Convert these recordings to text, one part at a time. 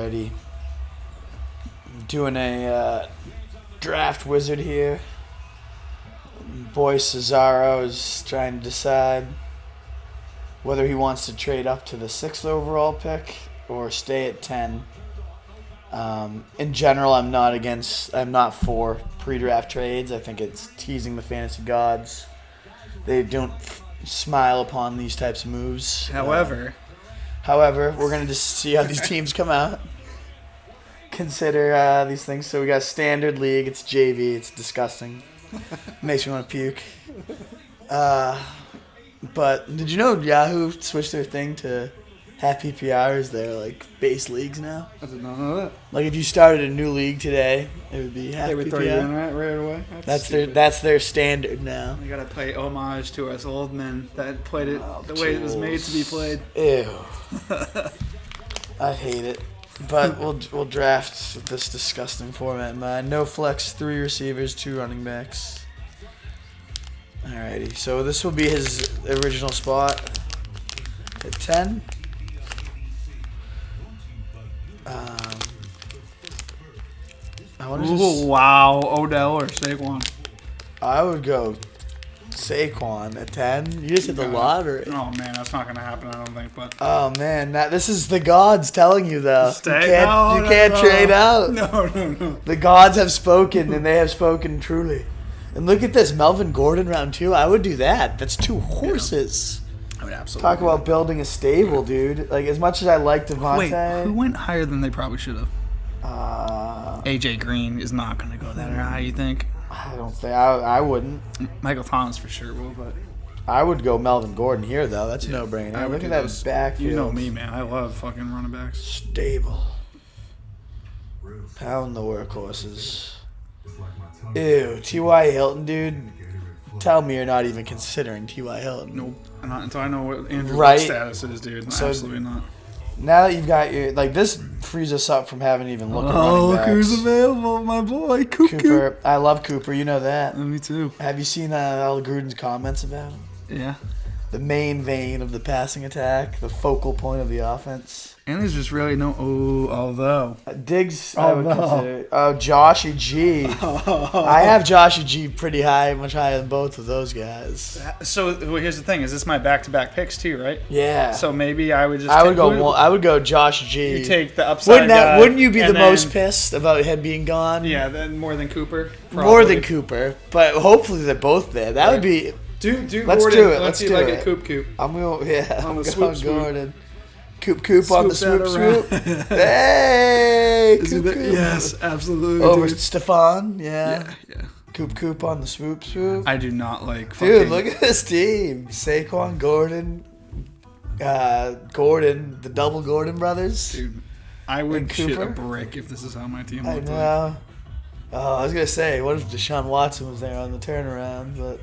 Alrighty. Doing a draft wizard here. Boy Cesaro is trying to decide whether he wants to trade up to the 6th overall pick or stay at 10. In general, I'm not for pre-draft trades. I think it's teasing the fantasy gods. They don't smile upon these types of moves. However, we're going to just see how these teams come out. Consider these things. So we got standard league. It's JV. It's disgusting. Makes me want to puke. But did you know Yahoo switched their thing to half PPR as their like base leagues now? I did not know that. Like if you started a new league today, it would be half PPR. They would throw you in right away. That's their standard now. You gotta pay homage to us old men that played it the way it was made to be played. Ew. I hate it. But we'll draft with this disgusting format in mind. No flex, 3 receivers, 2 running backs. Alrighty, so this will be his original spot at 10. Wow, Odell or Saquon? I would go Saquon at 10. You just hit the lottery. Oh man, that's not gonna happen. I don't think. But oh man, this is the gods telling you though. You can't trade out. No. The gods have spoken, and they have spoken truly. And look at this, Melvin Gordon round 2. I would do that. That's 2 horses. I would absolutely. Talk about building a stable, dude. Like as much as I like Devontae. Wait, who went higher than they probably should have? AJ Green is not gonna go that high. You think? I don't think I wouldn't. Michael Thomas for sure will, but I would go Melvin Gordon here though. That's a no-brainer. Look at that backfield. You know me, man. I love fucking running backs. Stable. Pound the workhorses. Ew, T.Y. Hilton, dude. Tell me you're not even considering T.Y. Hilton. Nope. Not until I know what Andrew's status is, dude. So, absolutely not. Now that you've got your this frees us up from having to even look at running backs. Look who's available, my boy, Cooper. I love Cooper. You know that. Me too. Have you seen all Gruden's comments about him? Yeah. The main vein of the passing attack, the focal point of the offense. And there's just really no. Although Diggs, I would consider. Oh, Joshy G. I have Joshy G pretty high, much higher than both of those guys. So here's the thing: is this my back-to-back picks too, right? Yeah. So maybe I would just. I would go Josh G. You take the upside guy. Wouldn't you be the most pissed about him being gone? Yeah, then more than Cooper. Probably. More than Cooper, but hopefully they're both there. That would be. Let's do it. Let's do it. A Coop. I'm going. Yeah. On the swoop. Gordon. Coop on the swoop. Hey, Coop. Yes, absolutely. Over Stephon, yeah. Coop on the swoop. I do not like. Dude, look at this team: Saquon, Gordon, the double Gordon brothers. Dude, I would shit a brick if this is how my team looked. I know. Oh, I was gonna say, what if Deshaun Watson was there on the turnaround, but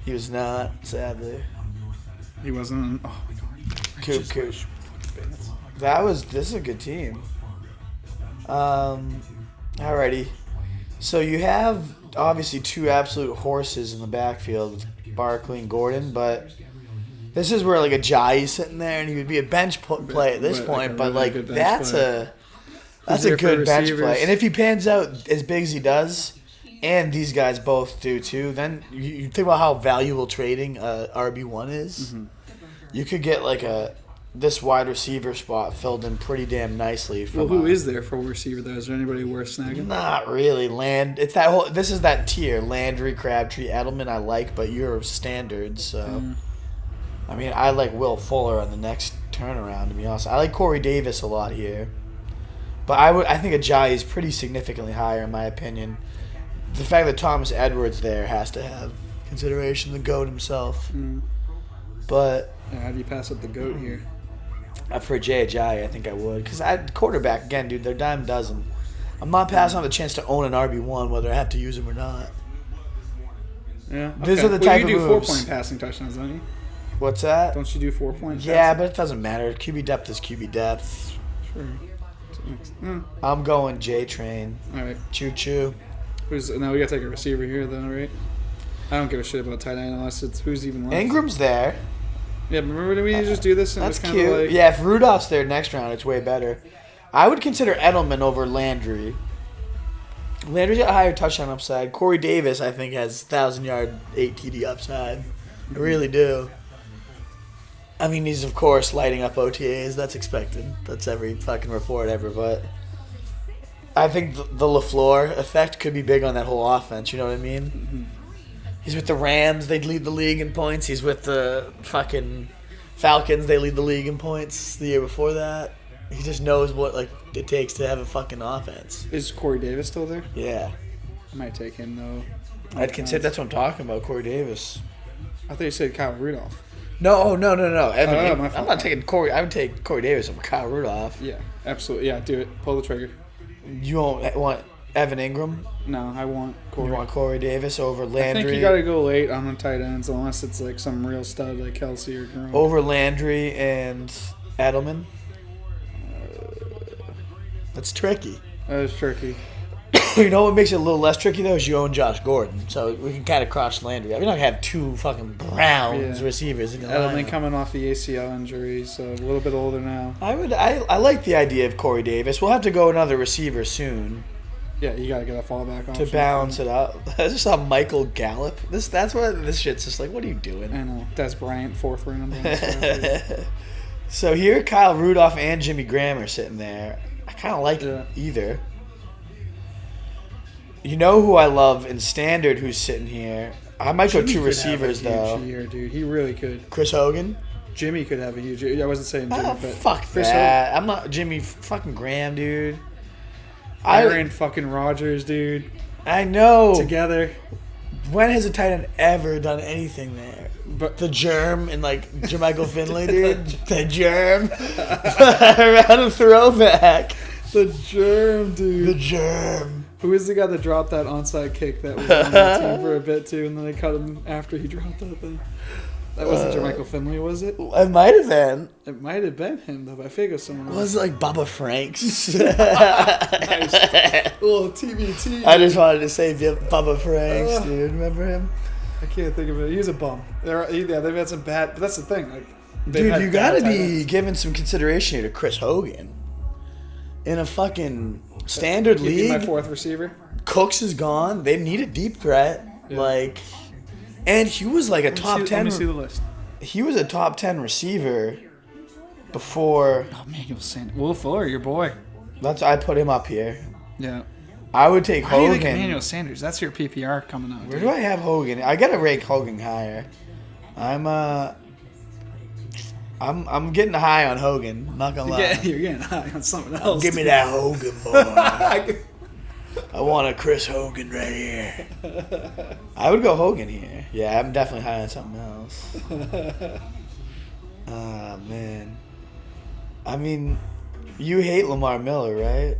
he was not, sadly. He wasn't. Oh my god. Coop. This is a good team. Alrighty. So you have obviously 2 absolute horses in the backfield with Barkley and Gordon, but this is where like a Jai's sitting there and he would be a bench play at this point, but like that's a good bench play. And if he pans out as big as he does, and these guys both do too, then you think about how valuable trading RB1 is. Mm-hmm. You could get like this wide receiver spot filled in pretty damn nicely. Who is there for receiver though? Is there anybody worth snagging? Not really. This is that tier. Landry, Crabtree, Edelman I like, but you're standard, so I mean I like Will Fuller on the next turnaround, to be honest. I like Corey Davis a lot here. But I think Ajayi is pretty significantly higher in my opinion. The fact that Thomas Edwards there has to have consideration, the GOAT himself. But how do you pass up the GOAT here? For Jay Ajayi, I think I would. Because quarterback, again, dude, they're dime a dozen. I'm not passing on the chance to own an RB1, whether I have to use him or not. Yeah. Okay. These are the type of moves. You do 4-point passing touchdowns, don't you? What's that? Don't you do 4-point? Yeah, but it doesn't matter. QB depth is QB depth. Sure. I'm going J-Train. All right. Choo-choo. Now we got to take a receiver here, then, right? I don't give a shit about tight end unless it's who's even left. Ingram's there. Yeah, remember did we just do this? And That's it was cute. like, yeah, if Rudolph's there next round, it's way better. I would consider Edelman over Landry. Landry's got a higher touchdown upside. Corey Davis, I think, has 1,000-yard 8 TD upside. I really do. I mean, he's, of course, lighting up OTAs. That's expected. That's every fucking report ever. But I think the Lafluer effect could be big on that whole offense. You know what I mean? Mm-hmm. He's with the Rams. They'd lead the league in points. He's with the fucking Falcons. They lead the league in points the year before that. He just knows what it takes to have a fucking offense. Is Corey Davis still there? Yeah. I might take him, though. I'd consider that's what I'm talking about, Corey Davis. I thought you said Kyle Rudolph. No. Evan, my I'm fault. not taking Corey. I would take Corey Davis over Kyle Rudolph. Yeah, absolutely. Yeah, do it. Pull the trigger. You won't want Evan Ingram? No, I want Corey. You want Corey Davis over Landry? I think you got to go late on the tight ends unless it's like some real stud like Kelsey or Gronk. Over Landry and Edelman? That's tricky. That is tricky. You know what makes it a little less tricky, though, is you own Josh Gordon. So we can kind of cross Landry. I mean, I don't have two fucking Browns receivers in the Edelman lineup. coming off the ACL injury, so a little bit older now. I like the idea of Corey Davis. We'll have to go another receiver soon Yeah, you got to get a fallback option. to balance it out. I just saw Michael Gallup. That's what this shit's just like. What are you doing? I know. Des Bryant, 4th round. So here, Kyle Rudolph and Jimmy Graham are sitting there. I kind of like either. You know who I love in standard who's sitting here? I might go two receivers, though. Year, dude. He really could. Chris Hogan? Jimmy could have a huge year. I wasn't saying Jimmy, but fuck Chris that. Hogan. I'm not Jimmy fucking Graham, dude. Aaron fucking Rodgers, dude. I know. Together. When has a tight end ever done anything there? But the germ and like Jermichael Finley, dude. The germ. Around a throwback. The germ, dude. The germ. Who is the guy that dropped that onside kick that was on the team for a bit too, and then they cut him after he dropped that thing? That wasn't Jermichael Finley, was it? It might have been. It might have been him, though. But I figure someone else. Was it like Bubba Franks? Little TBT. I just wanted to say Bubba Franks, dude. Remember him? I can't think of it. He was a bum. They've had some bad. But that's the thing. Like, dude, you gotta be giving some consideration here to Chris Hogan. In a fucking standard league, my 4th receiver. Cooks is gone. They need a deep threat. Yeah. And he was like a top 10. Let me see the list. He was a top 10 receiver before. Oh man, you were saying Will Fuller, your boy. I put him up here. Yeah. I would take Hogan. How do you think Emmanuel Sanders? That's your PPR coming out. Where do I have Hogan? I gotta rank Hogan higher. I'm getting high on Hogan. I'm not gonna lie. Yeah, you're getting high on something else. Give me that Hogan, boy. I want a Chris Hogan right here. I would go Hogan here. Yeah, I'm definitely high on something else. Ah, man. I mean, you hate Lamar Miller, right?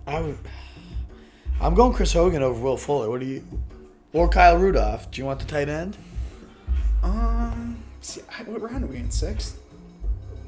I'm going Chris Hogan over Will Fuller. What do you? Or Kyle Rudolph. Do you want the tight end? What round are we in? 6th?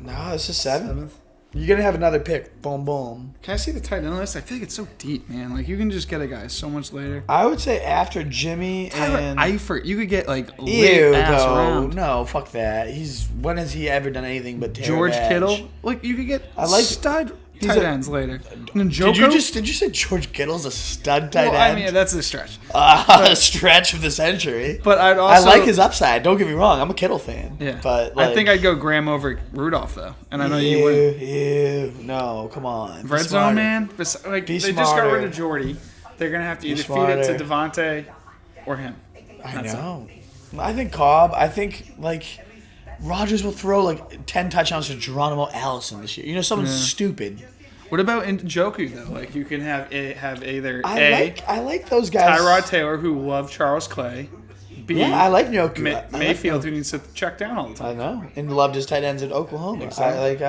No, this is 7th. You're going to have another pick. Boom, boom. Can I see the tight end list? I feel like it's so deep, man. Like, you can just get a guy so much later. I would say after Jimmy and Eifert, you could get, like, ew, ass no, around. No, fuck that. When has he ever done anything but tear George badge? Kittle? Like, you could get stud tight ends later. And Did you say George Kittle's a stud tight end? I mean, that's a stretch. A stretch of the century. But I like his upside. Don't get me wrong. I'm a Kittle fan. Yeah. But I think I'd go Graham over Rudolph, though. And I know you would. Ew. No, come on. Red zone, man. They just got rid of Jordy. They're going to have to either feed it to Devontae or him. I know. I think Cobb. I think, Rodgers will throw 10 touchdowns to Geronimo Allison this year. You know, something stupid. What about Njoku though? Like you can have either I like those guys. Tyrod Taylor, who loved Charles Clay. B, I like Njoku. Mayfield, who needs to check down all the time. I know, and loved his tight ends in Oklahoma. Exactly.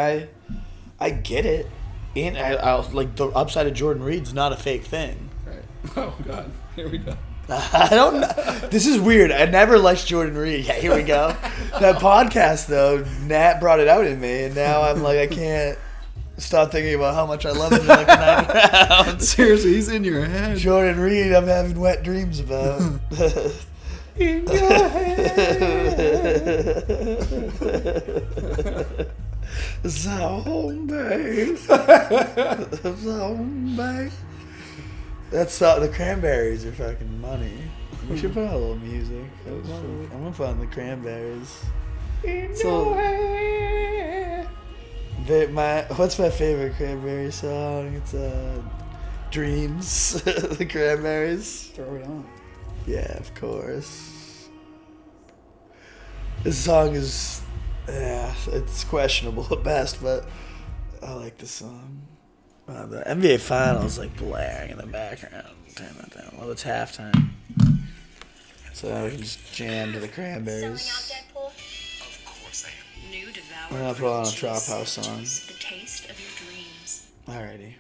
I get it, and I the upside of Jordan Reed's not a fake thing. Right. Oh God, here we go. I don't know. This is weird. I never liked Jordan Reed. Yeah, here we go. That podcast, though, Nat brought it out in me, and now I'm I can't stop thinking about how much I love him in the 9th round. Seriously, he's in your head. Jordan Reed, I'm having wet dreams about. In your head. Zombie. Zombie. That's the Cranberries are fucking money. We should put out a little music. I'm gonna find the Cranberries. So, what's my favorite Cranberry song? It's Dreams. The Cranberries. Throw it on. Yeah, of course. This song is, it's questionable at best, but I like the song. The NBA Finals like blaring in the background. Turn that down. Well, it's halftime. So now we can just jam to the Cranberries. I'm gonna put on a Trap House song. The taste of your dreams. Alrighty.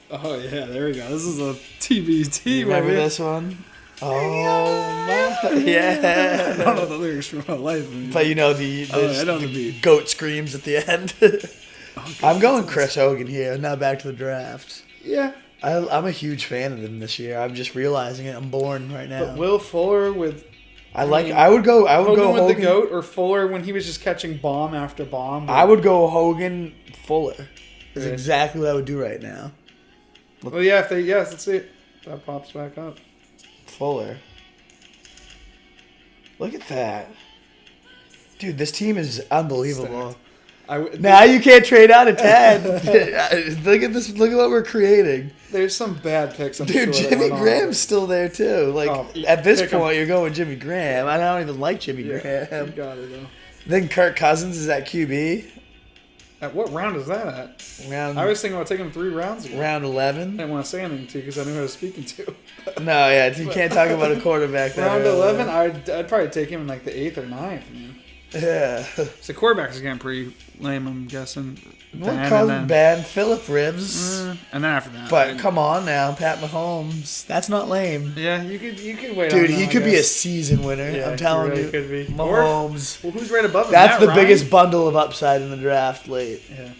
Oh yeah, there we go. This is a TBT. Remember this one? Oh my! Yeah. I don't know the lyrics from my life. But you know the I know the beat. goat screams at the end. I'm going Chris Hogan here. Now back to the draft. Yeah. I'm a huge fan of him this year. I'm just realizing it. I'm born right now. But Will Fuller with. I would go Hogan with Hogan the goat, or Fuller when he was just catching bomb after bomb. I would go Hogan Fuller. That's Really? exactly what I would do right now. Well, yeah. Let's see it. That pops back up. Fuller. Look at that. Dude, this team is unbelievable. Now you can't trade out of 10. Look at this. Look at what we're creating. There's some bad picks. I'm Dude, sure Jimmy Graham's still there too. Like at this point, you're going Jimmy Graham. I don't even like Jimmy Graham. You got it though. Then Kirk Cousins is at QB. At what round is that at? Round. I was thinking about taking him 3 rounds ago. Round 11. I didn't want to say anything to you because I knew who I was speaking to. No, yeah, you can't talk about a quarterback. Round 11, I'd probably take him in like the 8th or 9th, man. Yeah. So quarterbacks are getting pretty lame, I'm guessing. What Cousins bad? Phillip Rivers. And then after that. But come on now, Pat Mahomes. That's not lame. Yeah, you could wait. Dude, on he that, could I be a guess. season winner. Yeah, I'm telling he really you. Could be. Mahomes. Well, who's right above him? That's Matt the biggest Ryan? bundle of upside in the draft late. Yeah.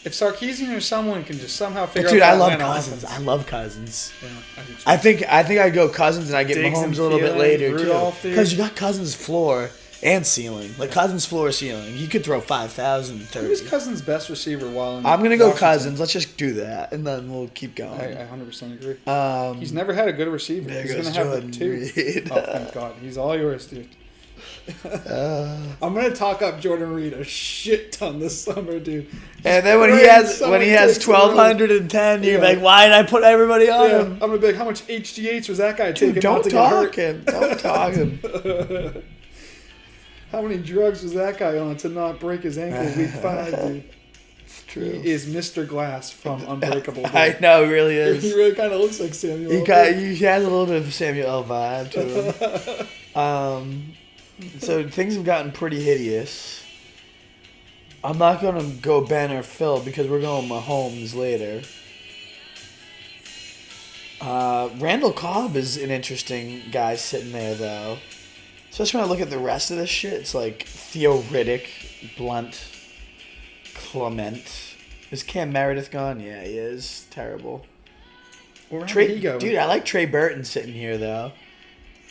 If Sarkisian or someone can just somehow figure Dude, out. I love Atlanta Cousins. offense. I love Cousins. Yeah, I do too. I think I'd go Cousins and I get Diggs Mahomes and a little bit Thielen, later Rudolph, too. dude. Because you got Cousins' floor and ceiling. Like Cousins' floor ceiling. He could throw 5,000 and 30. Who's Cousins' best receiver while in I'm gonna go Washington? Cousins. Let's just do that, and then we'll keep going. I 100% agree. He's never had a good receiver. There He's goes going to have Jordan the 2. Reed. Oh, thank God. He's all yours, dude. I'm going to talk up Jordan Reed a shit ton this summer, dude. And then when he has 1,210, you're like, why did I put everybody on him? I'm going to be like, how much HGH was that guy taking? Dude, don't not to talk get him. Don't talk him. hurt? How many drugs was that guy on to not break his ankle week 5, dude? It's true. He is Mr. Glass from Unbreakable. Dude. I know, he really is. He really kind of looks like Samuel. He has a little bit of a Samuel L. vibe to him. So things have gotten pretty hideous. I'm not going to go Ben or Phil because we're going Mahomes later. Randall Cobb is an interesting guy sitting there, though. Especially when I look at the rest of this shit, it's like Theo Riddick, Blunt, Clement. Is Cam Meredith gone? Yeah, he is. Terrible. Where did he go? Dude, I like Trey Burton sitting here, though.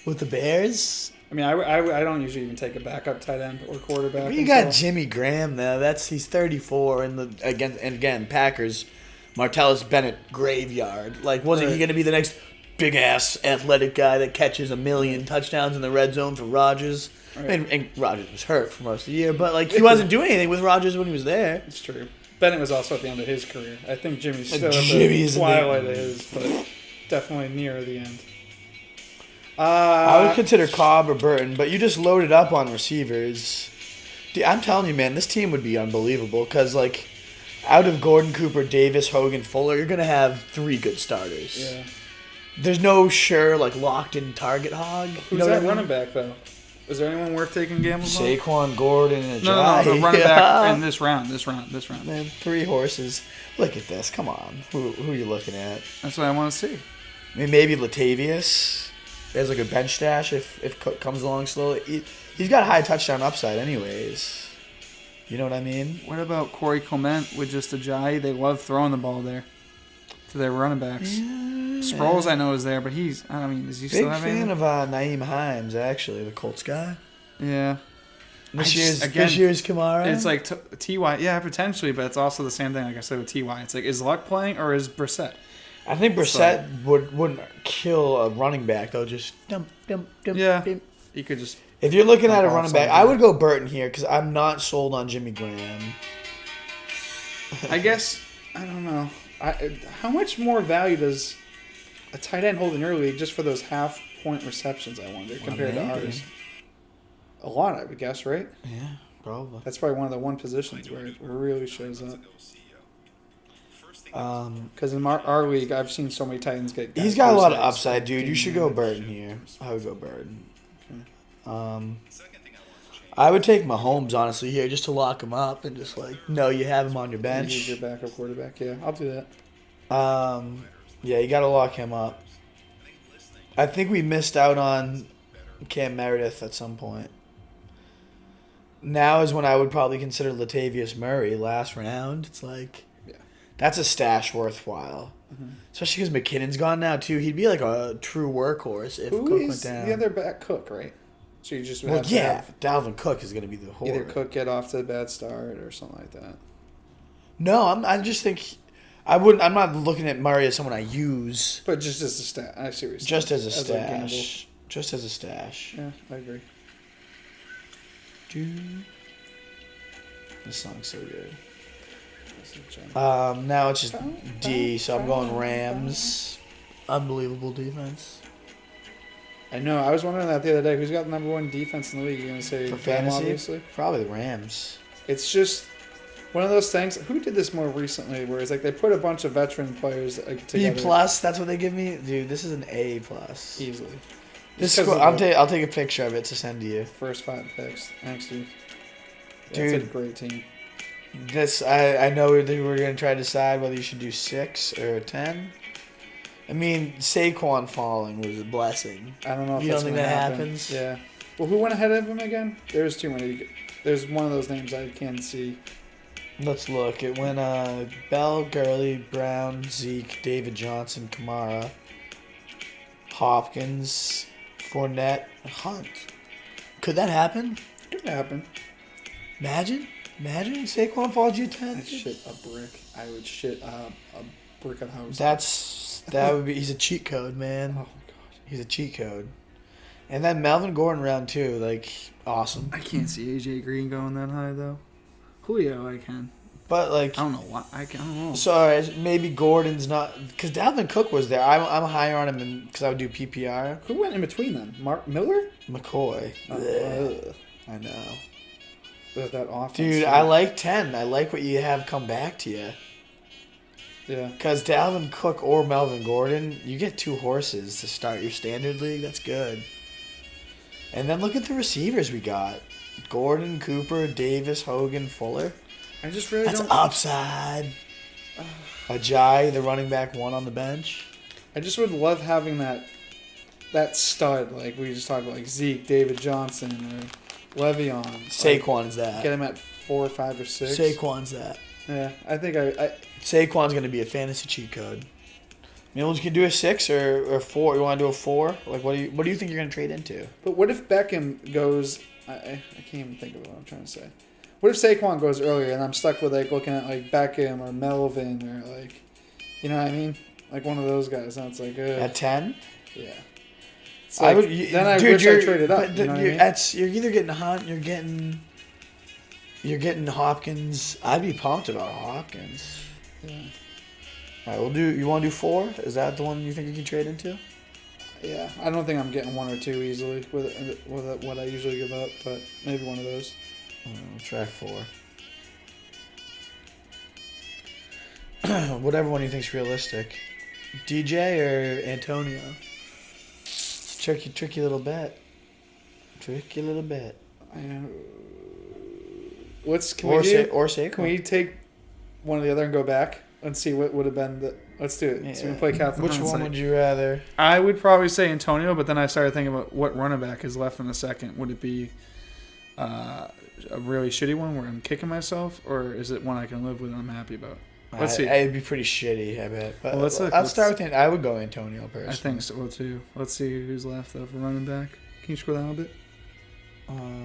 With the Bears. I mean, I don't usually even take a backup tight end or quarterback. You got Jimmy Graham, though. He's 34, and again, Packers, Martellus Bennett graveyard. Like, wasn't he going to be the next big-ass athletic guy that catches 1 million touchdowns in the red zone for Rodgers? Right. And Rodgers was hurt for most of the year, but like he wasn't doing anything with Rodgers when he was there. It's true. Bennett was also at the end of his career. I think Jimmy's still at Jimmy's the twilight of his, but definitely near the end. I would consider Cobb or Burton, but you just loaded up on receivers. Dude, I'm telling you, man, this team would be unbelievable because, like, out of Gordon, Cooper, Davis, Hogan, Fuller, you're going to have 3 good starters. Yeah. There's no sure, like, locked-in target hog. Who's that running back, though? Is there anyone worth taking gambles on? Saquon, Gordon, and No, running back in this round. Man, 3 horses. Look at this. Come on. Who are you looking at? That's what I want to see. I mean, maybe Latavius. There's like a bench stash if Cook comes along slowly. He's got a high touchdown upside anyways. You know what I mean? What about Corey Clement with just Ajayi? They love throwing the ball there to their running backs. Yeah. Sproles, I know, is there, but is he still Big have fan anything? of Naeem Himes, actually, the Colts guy. Yeah. This year's Kamara. It's like Ty. Yeah, potentially, but it's also the same thing. Like I said with Ty, it's like is Luck playing or is Brissett? I think Brissett wouldn't kill a running back though. Just dump. Yeah. You could just. If you're looking at a off running back, something. I would go Burton here because I'm not sold on Jimmy Graham. I guess I don't know. How much more value does a tight end hold in early just for those half-point receptions? I wonder compared to ours. A lot, I would guess, right? Yeah, probably. That's probably one of the one positions where it really shows up. Because in our league, I've seen so many Titans get. He's got a lot of upside, dude. You should go Burton here. I would go Burton. Okay. I would take Mahomes honestly here just to lock him up and just like know you have him on your bench. He's your backup quarterback. Yeah, I'll do that. Yeah, you got to lock him up. I think we missed out on Cam Meredith at some point. Now is when I would probably consider Latavius Murray last round. It's like, that's a stash worthwhile. Mm-hmm. Especially because McKinnon's gone now, too. He'd be like a true workhorse if Cook went down. The other back? Cook, right? So you just would well, have yeah, to have Dalvin Cook is going to be the horror. either Cook get off to a bad start or something like that. No, I just think I wouldn't. I'm not looking at Murray as someone I use. But just as a stash. I see what you're saying. Just as a stash. Just as a stash. Yeah, I agree. This song's so good. Now it's just D, so I'm going Rams. Unbelievable defense. I know. I was wondering that the other day. Who's got the number one defense in the league? You're going to say for them, fantasy? obviously? Probably the Rams. It's just one of those things. Who did this more recently? Where it's like they put a bunch of veteran players together. B plus. That's what they give me, dude. This is an A plus easily. This is cool. I'll take a picture of it to send to you. First 5 picks. Thanks, dude. Dude, that's a great team. This I know we're going to try to decide whether you should do 6 or 10. I mean, Saquon falling was a blessing. I don't know if you that's don't think gonna that happen. happens. Yeah. Well, who went ahead of him again? There's too many. There's one of those names I can see. Let's look. It went Bell, Gurley, Brown, Zeke, David Johnson, Kamara, Hopkins, Fournette, Hunt. Could that happen? Could happen. Imagine Saquon falls you 10. I'd shit a brick. I would shit a brick of house. That would be. He's a cheat code, man. Oh my god. He's a cheat code. And then Melvin Gordon round 2, like awesome. I can't see AJ Green going that high though. Julio, I can. But like I don't know why. I don't know. So maybe Gordon's not because Dalvin Cook was there. I'm higher on him because I would do PPR. Who went in between them? Mark Miller? McCoy. I know. That offense. Dude, I like 10. I like what you have come back to you. Yeah. Because Dalvin Cook or Melvin Gordon, you get 2 horses to start your standard league. That's good. And then look at the receivers we got. Gordon, Cooper, Davis, Hogan, Fuller. I just really That's don't... upside. Ajayi, the running back, 1 on the bench. I just would love having that stud, like we just talked about, like Zeke, David Johnson, or Le'Veon. Saquon's that. Get him at 4, 5, or 6. Saquon's that. Yeah, I think I Saquon's going to be a fantasy cheat code. You can do a 6 or 4. You want to do a 4? Like, what do you think you're going to trade into? But what if Beckham goes? I can't even think of what I'm trying to say. What if Saquon goes earlier and I'm stuck with like looking at like Beckham or Melvin or like, you know what I mean? Like one of those guys. And it's like at 10. Yeah. Like, I would. Then I wish I traded up. You know what I mean? You're either getting Hunt, you're getting Hopkins. I'd be pumped about Hopkins. Yeah. All right, you want to do 4? Is that the one you think you can trade into? Yeah, I don't think I'm getting 1 or 2 easily with what I usually give up, but maybe one of those. We'll try 4. Whatever one you think's realistic. DJ or Antonio? It's a tricky little bet. Tricky little bet. Can we take one or the other and go back and see what would have been let's do it. Yeah. So we play Captain Which Hindsight. one would you rather? I would probably say Antonio, but then I started thinking about what running back is left in the second. Would it be a really shitty one where I'm kicking myself, or is it one I can live with and I'm happy about? Let's see. It'd be pretty shitty, I bet. But Well, I'll start with I would go Antonio personally. I think so too. Let's see who's left though for running back. Can you scroll down a bit?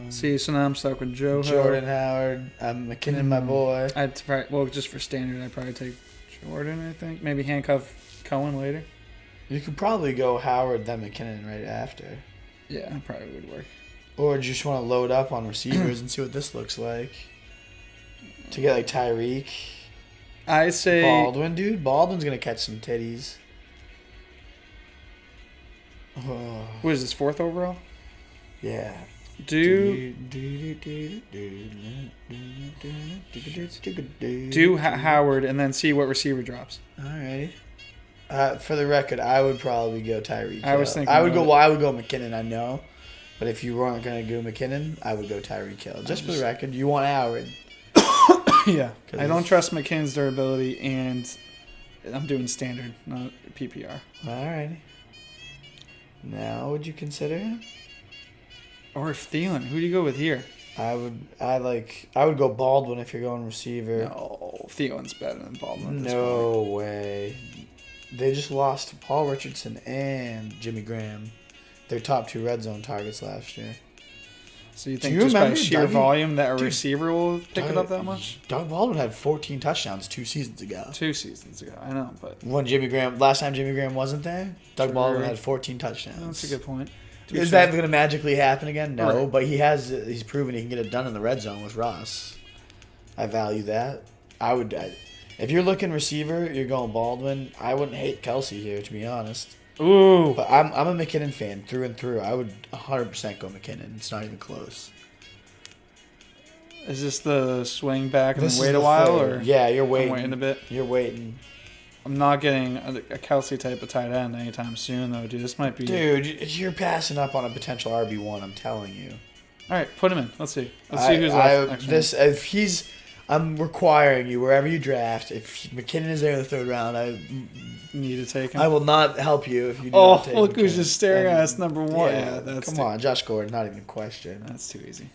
See, so now I'm stuck with Joe Jordan Howard. McKinnon, my boy. Just for standard, I'd probably take Jordan, I think. Maybe handcuff Cohen later. You could probably go Howard, then McKinnon right after. Yeah, that probably would work. Or do you just want to load up on receivers and see what this looks like? To get like Tyreek. I say Baldwin, dude. Baldwin's going to catch some titties. Oh. What is this, 4th overall? Yeah. Do Howard and then see what receiver drops. Alrighty. For the record, I would probably go Tyreek. I was thinking. I would go McKinnon. I know, but if you weren't gonna go McKinnon, I would go Tyreek Hill. Just for the record, you want Howard. Yeah. I don't trust McKinnon's durability, and I'm doing standard, not PPR. Alrighty. Now, would you consider him? Or Thielen. Who do you go with here? I would go Baldwin if you're going receiver. No, Thielen's better than Baldwin. At this No point. way. They just lost to Paul Richardson and Jimmy Graham, their top 2 red zone targets last year. So you think you just by remember sheer Dougie- volume that a Dude, receiver will pick it up that much? Doug Baldwin had 14 touchdowns 2 seasons ago. 2 seasons ago, I know, but Last time Jimmy Graham wasn't there, Doug True. Baldwin had 14 touchdowns. that's a good point. Is that going to magically happen again? No, Right. but he's proven he can get it done in the red zone with Ross. I value that. If you're looking receiver, you're going Baldwin. I wouldn't hate Kelsey here, to be honest. Ooh. But I'm a McKinnon fan through and through. I would 100% go McKinnon. It's not even close. Is this the swing back and This wait is a the while? third. Or Yeah, you're I'm waiting. waiting a bit. You're waiting. I'm not getting a Kelsey type of tight end anytime soon, though, dude. This might be... Dude, you're passing up on a potential RB1, I'm telling you. All right, put him in. Let's see. Let's see who's left. I'm requiring you wherever you draft. If McKinnon is there in the 3rd round, I Need to take him. will not help you if you do not take look who's McKinnon. just staring And- at us, number 1. Yeah, that's come too, on, Josh Gordon, not even a question. That's too easy.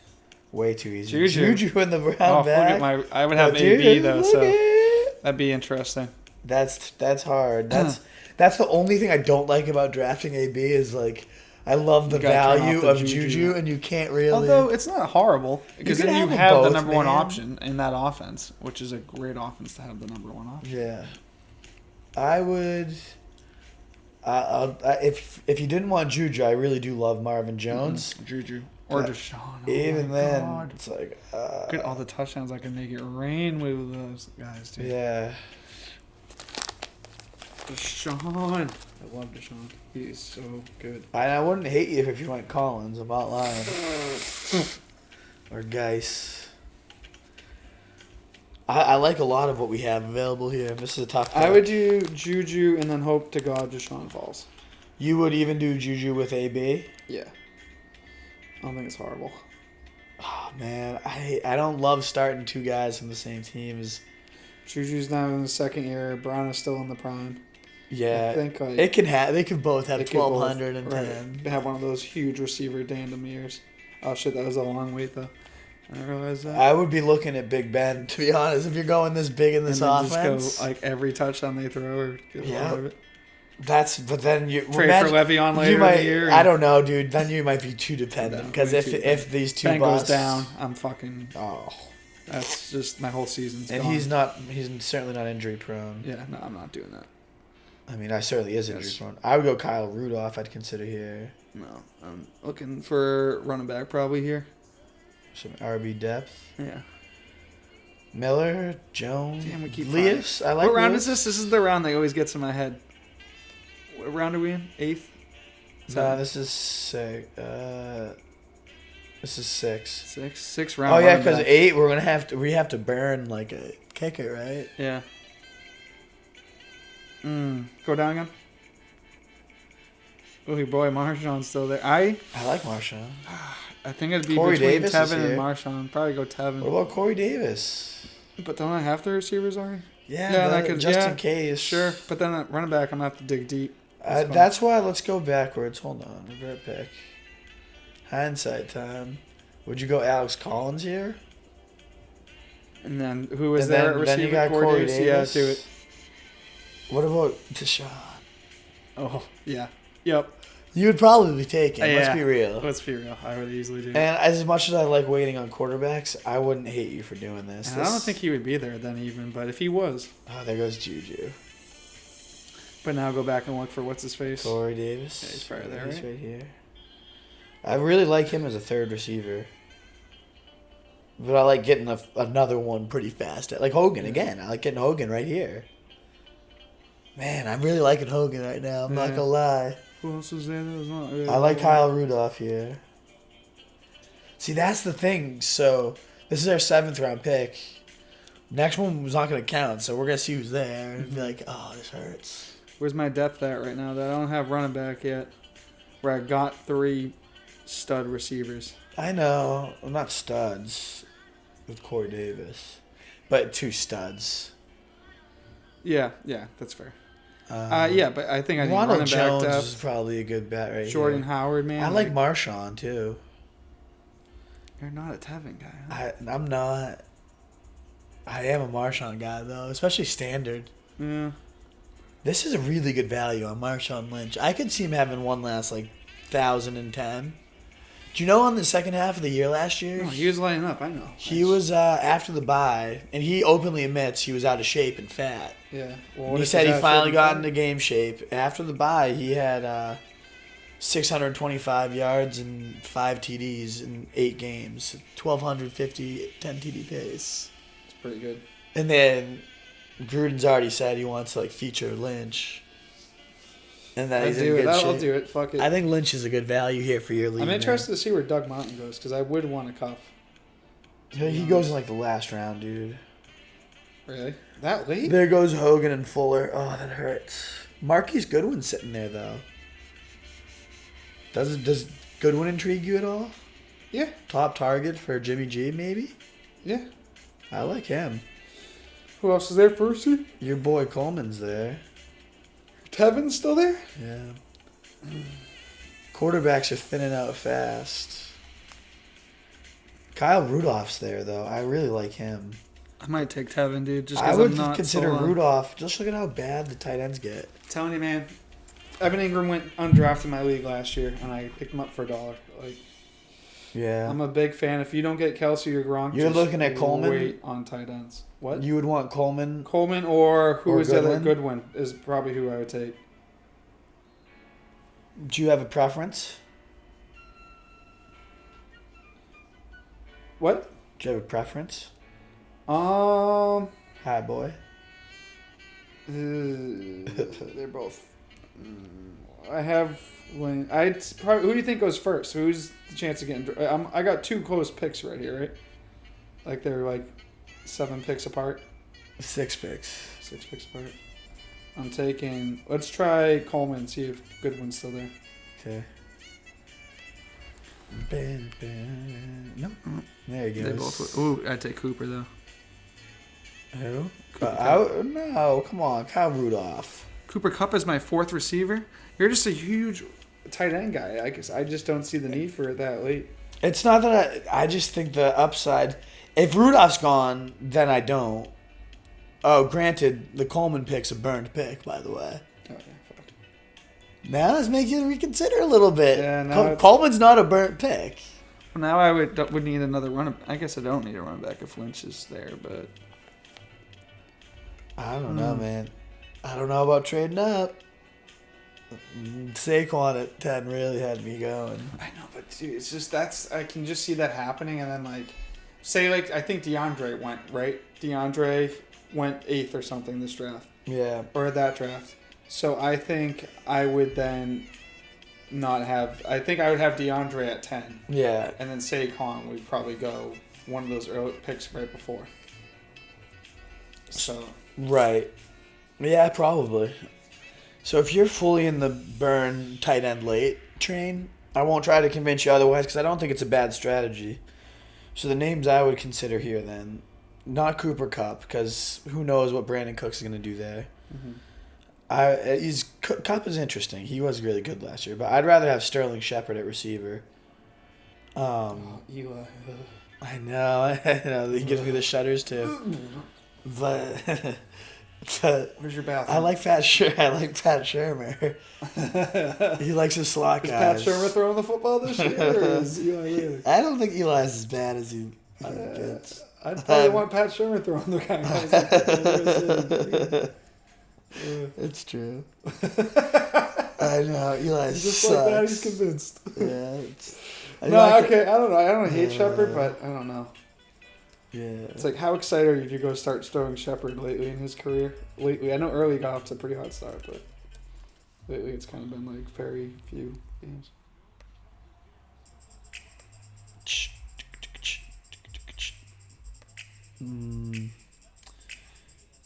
Way too easy. Juju. in the round Oh, look back. at my... I would have Oh, AB, dude, though, look so at- that'd be interesting. That's hard. That's the only thing I don't like about drafting AB is like I love the You gotta turn value off the of Juju. Juju and you can't really. Although it's not horrible, because can then you have them have the both, number 1 man. option in that offense, which is a great offense to have the number 1 option. Yeah, I would. If you didn't want Juju, I really do love Marvin Jones. Juju. Or But Deshaun. Oh Even my then, God. it's like. Look at all the touchdowns I can make it rain with those guys, dude. Yeah. Deshaun. I love Deshaun. He is so good. I wouldn't hate you if you went Collins. I'm not lying. Or Geis. I like a lot of what we have available here. This is a tough pick. I would do Juju and then hope to God Deshaun falls. You would even do Juju with AB? Yeah. I don't think it's horrible. Oh, man. I don't love starting 2 guys from the same teams. Juju's now in the 2nd year. Brown is still in the prime. Yeah. I think They could both have they could both- 1,200 and 10. right. They have one of those huge receiver tandem years. Oh shit, that was a long wait though. I didn't realize that. I would be looking at Big Ben, to be honest, if you're going this big in this and then offense. just go like every touchdown they throw or get a lot of it. But then you Trade for Le'Veon later you might, in the year. I don't know, dude. Then you might be too dependent No, because way if too if these 2 Ben goes busts down, I'm fucking. oh, That's just my whole season's and gone. he's certainly not injury prone. Yeah, no, I'm not doing that. I mean, I certainly is injury Yes. prone. I would go Kyle Rudolph. I'd consider here No, I'm looking for running back probably here. some RB depth. Yeah. Miller, Jones, Damn, we keep Leas. I like. What round Leas. is this? This is the round that always gets in my head. What round are we in? 8th? No, this is 6. This is 6. 6 round. Oh yeah, running because backs. 8 we have to burn like a kicker, right? Yeah. Go down again. Oh, your boy Marshawn's still there. I like Marshawn. think it'd be Corey between Davis is Tevin and here. Marshawn. Probably go Tevin. What about Corey Davis? But don't I have the receivers already? Yeah, that could just in case. Sure, but then at running back, I'm gonna have to dig deep. That's why. Let's go backwards. Hold on, revert pick. Hindsight time. Would you go Alex Collins here? And then who was And there at then you receiver? got Corey Davis. Yeah, do it. What about Deshaun? Oh, yeah. Yep. You would probably take him. Let's Yeah. be real. Let's be real. I would easily do. And as much as I like waiting on quarterbacks, I wouldn't hate you for doing this. And I don't think he would be there then even, but if he was. Oh, there goes Juju. But now go back and look for what's his face. Corey Davis. Yeah, he's probably there, He's right? right here. I really like him as a third receiver. But I like getting another one pretty fast. Like Hogan again. I like getting Hogan right here. Man, I'm really liking Hogan right now. I'm not Yeah. gonna lie. Who else is there that was not really I like Kyle Rudolph here. See, that's the thing. So this is our 7th round pick. Next one was not gonna count, so we're gonna see who's there and be like, oh, this hurts. Where's my depth at right now? That I don't have running back yet. Where I got 3 stud receivers. I know. I'm not studs with Corey Davis, but 2 studs. Yeah, that's fair. Yeah, but I think I need Ronald running Jones back is depth. probably a good bet right Jordan here. Howard, man. I like Marshawn too. You're not a Tevin guy, huh? I'm not. I am a Marshawn guy though, especially standard. Yeah. This is a really good value on Marshawn Lynch. I could see him having one last like 1,010. Do you know on the second half of the year last year? No, he was lighting up, I know. He was after the bye, and he openly admits he was out of shape and fat. Yeah. Well, And what he if said he's he out finally shape got and into game shape. After the bye, he had 625 yards and 5 TDs in 8 games. 1,250, 10 TD pace. It's pretty good. And then Gruden's already said he wants to like feature Lynch. And that he's in good I'll shape. do it. Fuck it. I think Lynch is a good value here for your league. I'm man. interested to see where Doug Martin goes because I would want a cuff. He goes in like the last round, dude. Really? That late? There goes Hogan and Fuller. Oh, that hurts. Marquise Goodwin's sitting there though. Does Goodwin intrigue you at all? Yeah. Top target for Jimmy G, maybe? Yeah. I like him. Who else is there first? Your boy Coleman's there. Tevin's still there? Yeah. Quarterbacks are thinning out fast. Kyle Rudolph's there, though. I really like him. I might take Tevin, dude. Just I because would I'm not consider sold on- Rudolph. Just look at how bad the tight ends get. Telling you, man. Evan Ingram went undrafted in my league last year, and I picked him up for $1. Like, Yeah. I'm a big fan. If you don't get Kelsey or Gronk, You're just looking at Coleman? Wait on tight ends. What? You would want Coleman. Coleman or who Or is the other Goodwin? Goodwin is probably who I would take. Do you have a preference? What? Do you have a preference? Hi, boy. They're both. I have when I'd probably. Who do you think goes first? Who's the chance of getting? I got 2 close picks right here, right? Like they're like 7 picks apart. 6 picks. 6 picks apart. I'm taking. Let's try Coleman and see if Goodwin's still there. Okay. Nope. There you go. They both. Ooh, I'd take Cooper though. Who? Cooper Kupp. No, come on. Kyle Rudolph. Cooper Kupp is my 4th receiver. You're just a huge tight end guy. I guess I just don't see the need for it that late. It's not that I just think the upside. If Rudolph's gone, then I don't. Oh, granted, the Coleman pick's a burned pick, by the way. Okay, fuck. Now let's make you reconsider a little bit. Yeah, now it's- Coleman's not a burnt pick. Well, now I would need another running. I guess I don't need a running back if Lynch is there, but I don't know, man. I don't know about trading up. Saquon at 10 really had me going. I know, but dude, it's just I can just see that happening, and then like, say like I think DeAndre went right. DeAndre went 8th or something this draft Yeah. or that draft. So I think I would then not have. I think I would have DeAndre at 10, Yeah. and then Saquon would probably go one of those early picks right before. So Right. Yeah, probably. So if you're fully in the burn tight end late train, I won't try to convince you otherwise because I don't think it's a bad strategy. So the names I would consider here then, not Cooper Kupp because who knows what Brandon Cooks is going to do there. Kupp is interesting. He was really good last year, but I'd rather have Sterling Shepard at receiver. Eli. I know, he gives me the shudders too. But Where's your bathroom? I like Pat Shermer. He likes his slot Is guys. Pat Shermer throwing the football this year, or is Eli really? I don't think Eli's as bad as he gets. I'd probably want Pat Shermer throwing the guys. It's true. I know Eli Just sucks. like that, he's convinced. Yeah. Okay. I don't know. I don't hate Shepard, but I don't know. Yeah. It's like, how excited are you to go start throwing Shepard lately in his career? Lately, I know early he got off to a pretty hot start, but lately it's kind of been like very few games.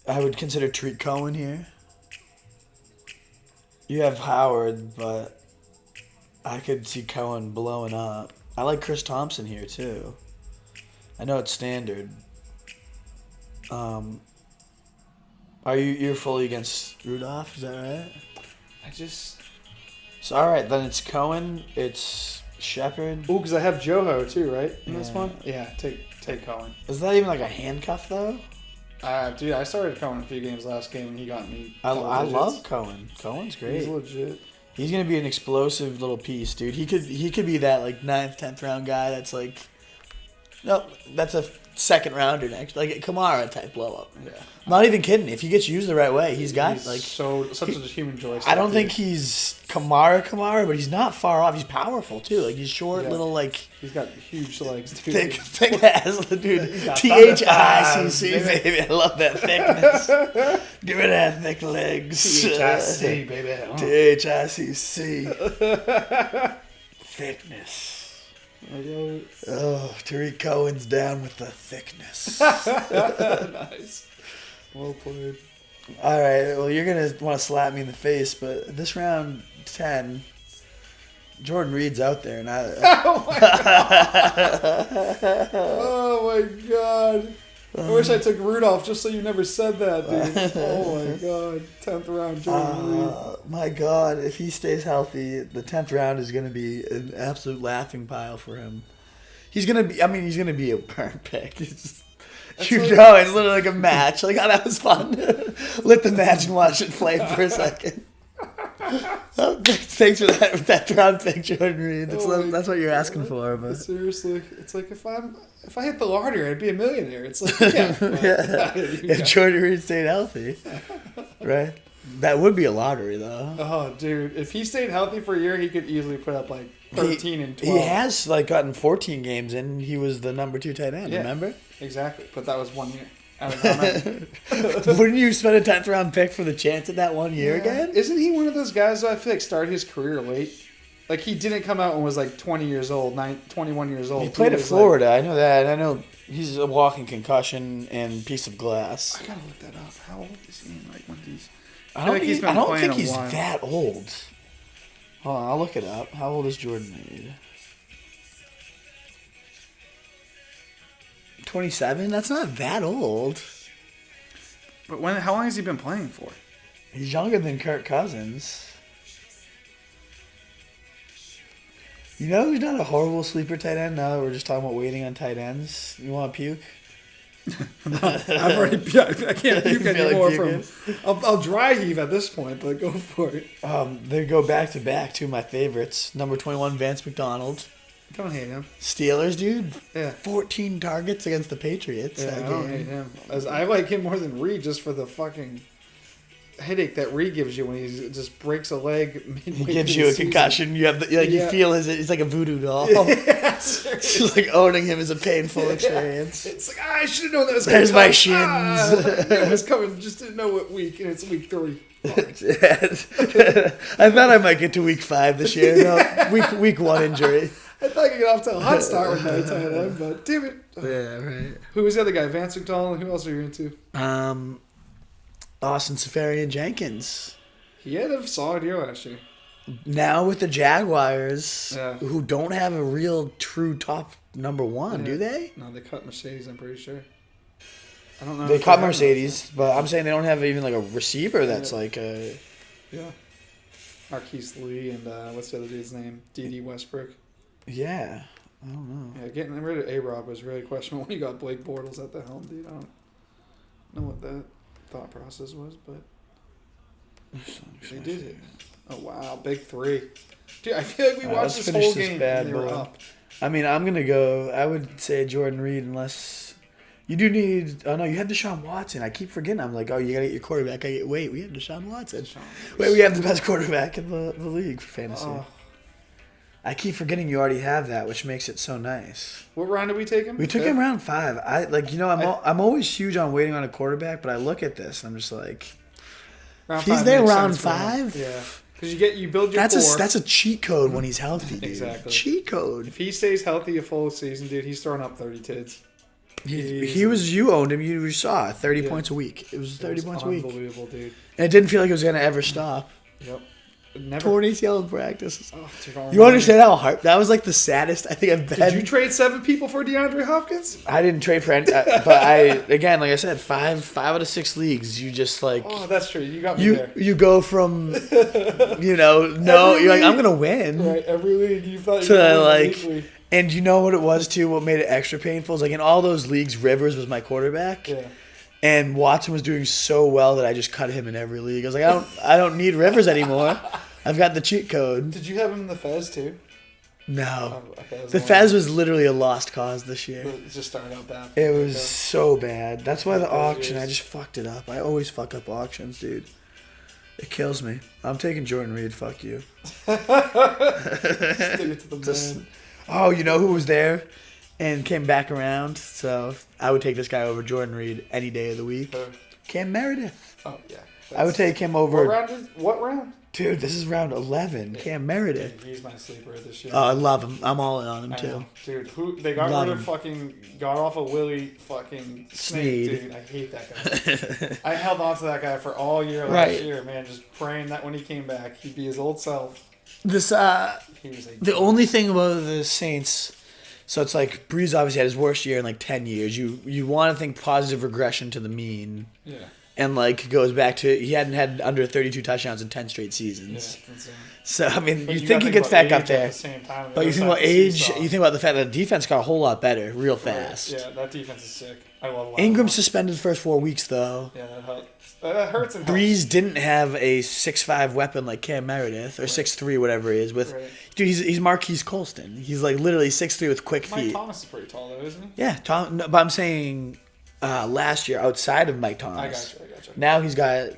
I would consider Tariq Cohen here. You have Howard, but I could see Cohen blowing up. I like Chris Thompson here too. I know it's standard. Are you're fully against Rudolph? Is that right? So all right, then it's Cohen. It's Shepard. Ooh, because I have Joho too, right? In this Yeah. one? Yeah, take Cohen. Is that even like a handcuff though? Dude, I started Cohen a few games last game and he got me. I double digits. love Cohen. Cohen's great. He's legit. He's gonna be an explosive little piece, dude. He could be that like 9th, 10th round guy. That's like, nope, that's a second rounder next, like a Kamara type blow up. Yeah. I'm not even kidding. If he gets used the right way, he's like such a human joy. I don't think he's Kamara, but he's not far off. He's powerful too. Like he's short, Yeah. little like he's got huge legs, dude. thick ass, dude. He's got THICC, baby. I love that thickness. Give me that thick legs. THIC, baby. THICC. Thickness. I love it. Oh, Tariq Cohen's down with the thickness. Nice. Well played. All right, well, you're going to want to slap me in the face, but this round 10, Jordan Reed's out there. And Oh my god. Oh my god. I wish I took Rudolph just so you never said that, dude. Oh my god. 10th round, Jordan Reed. My God, if he stays healthy, the 10th round is going to be an absolute laughing pile for him. He's going to be a burn pick. It's literally like a match. Like, oh, that was fun. Lit the match and watch it flame for a second. Oh, thanks for that round pick, Jordan Reed. That's what you're asking for. But seriously, it's like if I hit the lottery, I'd be a millionaire. It's like, yeah. If Jordan Reed stayed healthy, right? That would be a lottery, though. Oh, dude. If he stayed healthy for a year, he could easily put up like 13 and 12. He has gotten 14 games in. He was the number 2 tight end, remember? Exactly. But that was 1 year. Wouldn't you spend a 10th round pick for the chance at that 1 year again? Isn't he one of those guys that I feel like started his career late? Like, he didn't come out and was like 20 years old, 21 years old. He played at Florida. I know that. I know he's a walking concussion and piece of glass. I gotta look that up. How old is he in like one of these? I don't think he's while. that old. Hold on, I'll look it up. How old is Jordan Reed? 27? That's not that old. But how long has he been playing for? He's younger than Kirk Cousins. You know who's not a horrible sleeper tight end? Now that we're just talking about waiting on tight ends. You want to puke? I've already. I can't puke anymore like from. I'll dry heave at this point, but go for it. They go back to back. Two of my favorites. Number 21, Vance McDonald. Don't hate him. Steelers, dude. Yeah. 14 targets against the Patriots. Yeah, I don't hate him. I like him more than Reed just for the fucking headache that Reed gives you when he just breaks a leg. He gives you a concussion. You have you feel it's like a voodoo doll. Yeah, it's like owning him is a painful experience. It's like I should have known that was coming. There's my shins. It was coming. Just didn't know what week, and it's week 3. I thought I might get to week 5 this year. No, week 1 injury. I thought I could get off to a hot start with my tight end, but damn it. Yeah, right. Who was the other guy? Vance McDonald. Who else are you into? Austin Seferian-Jenkins. He had a solid year last year. Now with the Jaguars, Yeah. who don't have a real true top number 1, do they? No, they cut Mercedes, I'm pretty sure. I don't know. They if cut have Mercedes, but I'm saying they don't have even like a receiver that's like a... Yeah. Marquise Lee and what's the other dude's name? D.D. Westbrook. Yeah. I don't know. Yeah, getting rid of A-Rob was really questionable when you got Blake Bortles at the helm, dude. I don't know what that... thought process was, but they did it. Oh wow, big 3. Dude, I feel like we watched this whole game and they were up. I mean, I'm gonna go. I would say Jordan Reed, unless you do need. Oh no, you had Deshaun Watson. I keep forgetting. I'm like, oh, you gotta get your quarterback. Wait, we have Deshaun Watson. Wait, we have the best quarterback in the league for fantasy. I keep forgetting you already have that, which makes it so nice. What round did we take him? We took him round 5. I'm always huge on waiting on a quarterback, but I look at this and I'm just like, he's there round 5. Yeah, because you build your that's a cheat code when he's healthy, dude. Exactly. Cheat code. If he stays healthy a full season, dude, he's throwing up 30 tids. You owned him. You saw 30 points a week. It was 30 points a week. Unbelievable, dude. And it didn't feel like it was gonna ever stop. Yep. Never. Torn ACL in practice. Oh, dude, you understand how hard that was? Like the saddest I think I've been. Did you trade 7 people for DeAndre Hopkins? I didn't trade for any, but like I said, 5 out of 6 leagues. You just like. Oh, that's true. You got me there. You go from, you're like, I'm gonna win. Right, every league you thought you to like, and you know what it was too. What made it extra painful is like in all those leagues, Rivers was my quarterback. Yeah. And Watson was doing so well that I just cut him in every league. I was like, I don't need Rivers anymore. I've got the cheat code. Did you have him in the Fez too? No. Oh, okay, the Fez was literally a lost cause this year. It just started out bad. It was so bad. That's why the auction, I just fucked it up. I always fuck up auctions, dude. It kills me. I'm taking Jordan Reed. Fuck you. Stick it to the man. Oh, you know who was there and came back around? So I would take this guy over Jordan Reed any day of the week. Cam Meredith. Oh, yeah. I would take him over. What round? Dude, this is round 11. Yeah. Cam Meredith. Dude, he's my sleeper this year. Oh, I love him. I'm all in on him, too. Dude, they got rid of fucking got off of Willie fucking Snead. Dude, I hate that guy. I held on to that guy for all year last year, man, just praying that when he came back, he'd be his old self. The only thing about the Saints, so it's like Breeze obviously had his worst year in like 10 years. You want to think positive regression to the mean. Yeah. And like goes back to he hadn't had under 32 touchdowns in 10 straight seasons. Yeah, that's insane. So I mean, you think he gets back up there, but you think about age. You think about the fact that the defense got a whole lot better real fast. Right. Yeah, that defense is sick. I love Ingram suspended the first 4 weeks though. Yeah, that hurts. And Breeze didn't have a 6'5" weapon like Cam Meredith or 6'3", whatever he is. Dude, he's Marquise Colston. He's like literally 6'3" with quick feet. Mike Thomas is pretty tall though, isn't he? Yeah, but I'm saying last year outside of Mike Thomas. I got you. Now he's got,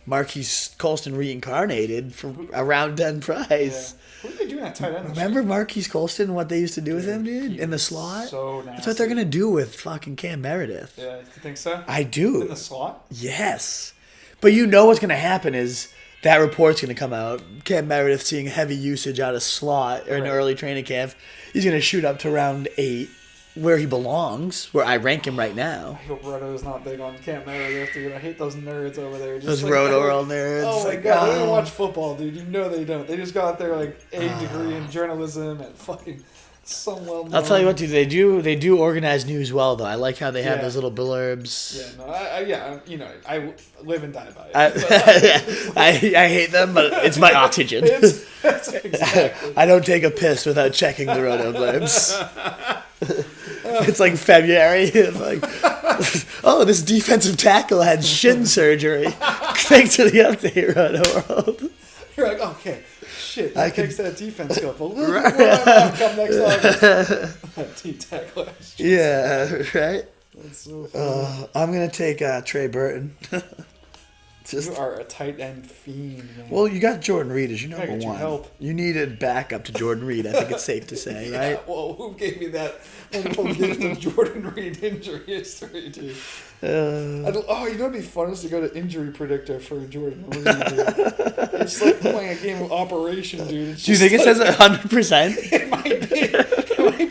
Marquise Colston reincarnated for a round 10 price. Yeah. What are they doing at tight end? Remember Marquise Colston and what they used to do with him, dude? In the slot? So nasty. That's what they're going to do with fucking Cam Meredith. Yeah, you think so? I do. In the slot? Yes. But you know what's going to happen is that report's going to come out. Cam Meredith seeing heavy usage out of slot or in early training camp. He's going to shoot up to round 8. Where he belongs, where I rank him right now. I hope Roto is not big on Cam Meredith, dude. I hate those nerds over there. Those Roto nerds. Oh my god, they don't watch football, dude. You know they don't. They just got their A degree in journalism and fucking some well known. I'll tell you what, dude. They do organize news well, though. I like how they have those little blurbs. Yeah, no, I live and die by it. I hate them, but it's my oxygen. Exactly. I don't take a piss without checking the Roto blurbs. It's like February. It's like, oh, this defensive tackle had shin surgery. Thanks to the update, Roto World. You're like, okay, shit, that takes that defense up a little bit more come next August. That D-tackle. Yeah, right? That's so funny. I'm going to take Trey Burton. You are a tight end fiend, man. Well, you got Jordan Reed as your number one. Help. You needed backup to Jordan Reed, I think it's safe to say, right? Well, who gave me that wonderful gift of Jordan Reed injury history, dude? You know what'd be fun is to go to injury predictor for Jordan Reed, dude. It's like playing a game of Operation, dude. Do you think it says 100%? It might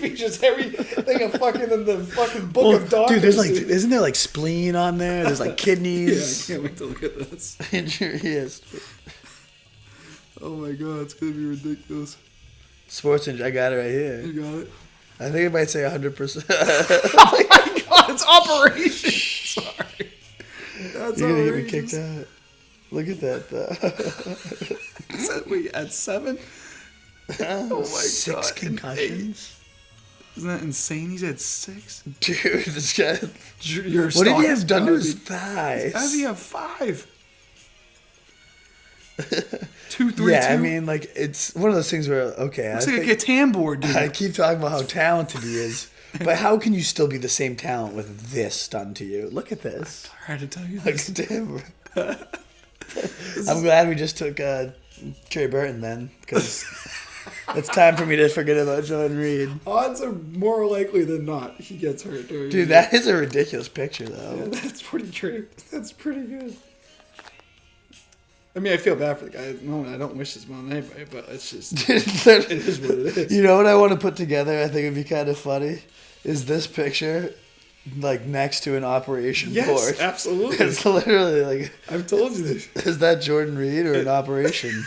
be just everything of fucking in the fucking book of doctors. Dude, isn't there like spleen on there? There's like kidneys. Yeah, I can't wait to look at this. Injury history. Oh my god, it's gonna be ridiculous. Sports injury, I got it right here. You got it? I think it might say 100%. Oh my god, it's Operation! Sorry. That's You're gonna get me kicked out. Look at that, though. Wait, at 7? Oh my 6 god. concussions? Isn't that insane? He's at 6. Dude, this guy. Your What did he have stock's done to gotta his be- thighs? How does he have 5? 2, 3, Yeah, 2. I mean, like, it's one of those things where, okay, Looks I like a think, Catan board, dude. I keep talking about how talented he is, but how can you still be the same talent with this done to you? Look at this. Tried to tell you Like, this. damn. I'm glad we just took Trey Burton then, because it's time for me to forget about Jordan Reed. Odds are more likely than not he gets hurt. Dude, that is a ridiculous picture, though. Yeah, that's pretty great. That's pretty good. I mean, I feel bad for the guy. No, I don't wish this on anybody, but it's just it is what it is. You know what I want to put together? I think it'd be kind of funny. Is this picture like next to an operation Yes, board? absolutely. It's literally like. I've told you this. Is that Jordan Reed or an operation?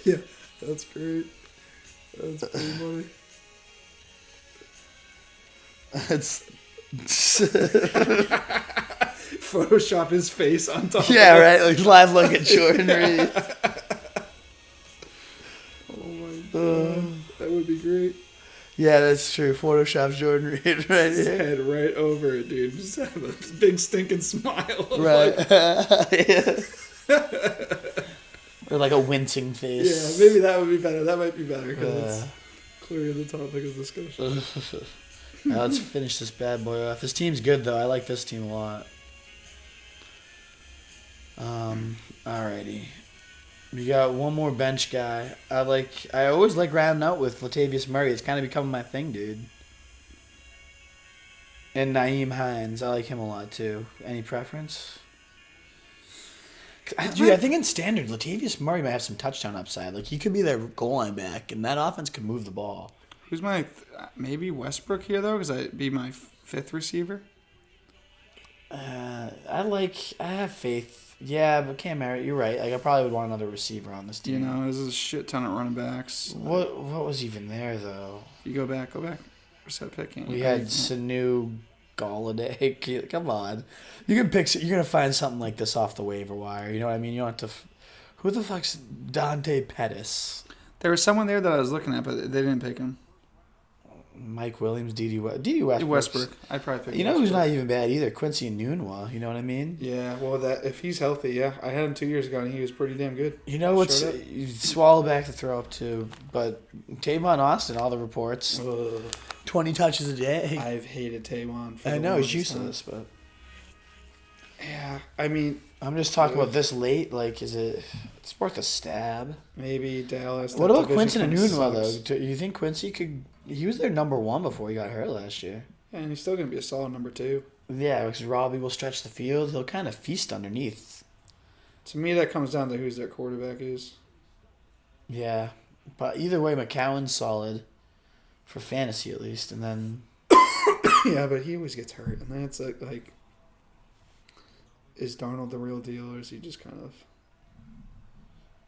Yeah, that's great. That's pretty funny. It's. Photoshop his face on top. Yeah, right. Like live look at Jordan Reed. Oh my god, that would be great. Yeah, that's true. Photoshop's Jordan Reed right His here. head right over it, dude. Just have a big stinking smile. Right. Like, Yeah. Or like a wincing face. yeah, maybe that would be better. That might be better because it's clearly the topic of discussion. Now let's finish this bad boy off. This team's good though. I like this team a lot. Alrighty. We got one more bench guy. I always like rounding out with Latavius Murray. It's kind of becoming my thing, dude. And Naeem Hines. I like him a lot too. Any preference? Dude, I think in standard, Latavius Murray might have some touchdown upside. Like, he could be their goal line back, and that offense could move the ball. Who's my maybe Westbrook here though? Because I'd be my 5th receiver. I have faith. Yeah, but Cam Merritt, you're right. Like, I probably would want another receiver on this You team. know, there's a shit ton of running backs. What was even there, though? You go back. Reset pick. Can't We you? had Sanu, Galladay. Come on. You can pick. You're going to find something like this off the waiver wire. You know what I mean? You don't have to. Who the fuck's Dante Pettis? There was someone there that I was looking at, but they didn't pick him. Mike Williams, D.D. Westbrook. Westbrook. I'd probably pick You know who's Westbrook. not even bad either? Quincy Nunwa. You know what I mean? Yeah, well, that if he's healthy, yeah. I had him 2 years ago, and he was pretty damn good. You know what's Showed up. you swallow back the throw up too, but Tavon Austin, all the reports, 20 touches a day. I've hated Taywan for I the know he's longest useless, but time. Yeah, I mean, I'm just talking about this late. Like, it's worth a stab? maybe Dallas. What that about division Quincy kinda Nunwa though? sucks. Do you think Quincy could? He was their number one before he got hurt last year. Yeah, and he's still going to be a solid number 2. Yeah, because Robbie will stretch the field. He'll kind of feast underneath. To me, that comes down to who's their quarterback is. Yeah, but either way, McCown's solid for fantasy at least, and then Yeah, but he always gets hurt, and that's like, is Darnold the real deal, or is he just kind of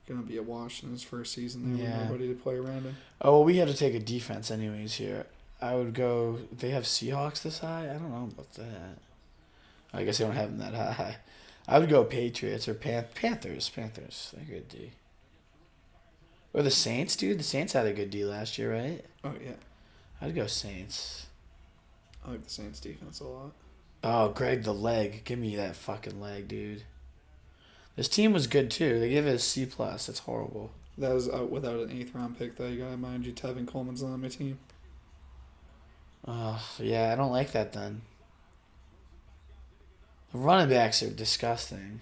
gonna be a wash in his first season there Yeah. with nobody to play around him? oh, well, we had to take a defense anyways here. I would go. They have Seahawks this high. I don't know about that. I guess they don't have them that high. I would go Patriots or Panthers. Panthers, they're good D. Or the Saints, dude. The Saints had a good D last year, right? Oh yeah, I'd go Saints. I like the Saints defense a lot. Oh, Greg the leg. Give me that fucking leg, dude. This team was good too. They give it a C+. That's horrible. That was without an 8th round pick though. You gotta mind you, Tevin Coleman's not on my team. Oh, yeah, I don't like that then. The running backs are disgusting.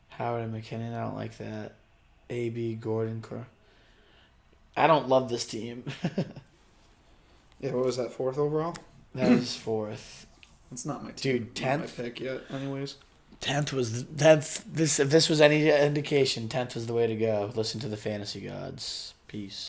Howard and McKinnon, I don't like that. A.B. Gordon. I don't love this team. Yeah, what was that, 4th overall? That was 4th. It's not my team. Dude, Not my 10th? pick yet. Anyways, 10th was 10th. If this was any indication, 10th was the way to go. Listen to the fantasy gods. Peace.